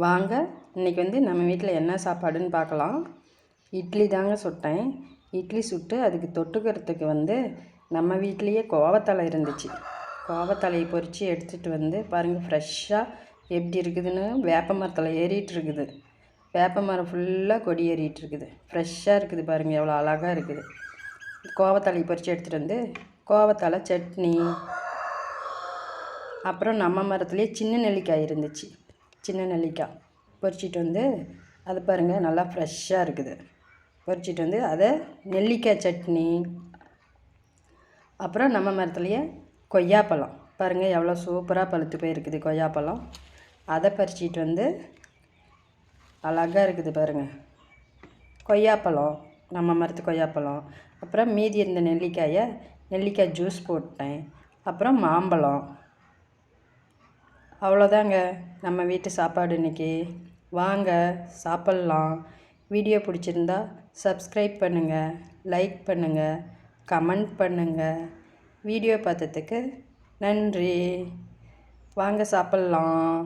வாங்க இன்றைக்கி நம்ம வீட்டில் என்ன சாப்பாடுன்னு பார்க்கலாம். இட்லி தாங்க சுட்டேன். இட்லி சுட்டு அதுக்கு தொட்டுக்கிறதுக்கு நம்ம வீட்லேயே கோவத்தலை இருந்துச்சு. கோவத்தலையை பொறிச்சு எடுத்துகிட்டு பாருங்கள், ஃப்ரெஷ்ஷாக எப்படி இருக்குதுன்னு வேப்ப மரத்தில் ஏறிட்டு இருக்குது. வேப்ப மரம் ஃபுல்லாக கொடி ஏறிட்டு இருக்குது. ஃப்ரெஷ்ஷாக இருக்குது பாருங்கள், எவ்வளோ அழகாக இருக்குது. கோவத்தலையை பொறிச்சு எடுத்துகிட்டு கோவத்தலை சட்னி, அப்புறம் நம்ம மரத்துலேயே சின்ன நெல்லிக்காய் இருந்துச்சு. சின்ன நெல்லிக்காய் பொறிச்சிட்டு அது பாருங்கள் நல்லா ஃப்ரெஷ்ஷாக இருக்குது. பொறிச்சிட்டு அதை நெல்லிக்காய் சட்னி, அப்புறம் நம்ம மரத்துலேயே கொய்யாப்பழம் பாருங்கள் எவ்வளோ சூப்பராக பழுத்து போயிருக்குது கொய்யாப்பழம். அதை பறிச்சிட்டு அழகாக இருக்குது பாருங்கள் கொய்யாப்பழம், நம்ம மரத்து கொய்யாப்பழம். அப்புறம் மீதி இருந்த நெல்லிக்காய் ஜூஸ் போட்டேன். அப்புறம் மாம்பழம். அவ்வளோதாங்க நம்ம வீட்டு சாப்பாடு இன்றைக்கி. வாங்க சாப்பிட்லாம். வீடியோ பிடிச்சிருந்தா சப்ஸ்கிரைப் பண்ணுங்கள், லைக் பண்ணுங்கள், கமெண்ட் பண்ணுங்கள். வீடியோ பார்த்ததுக்கு நன்றி. வாங்க சாப்பிட்லாம்.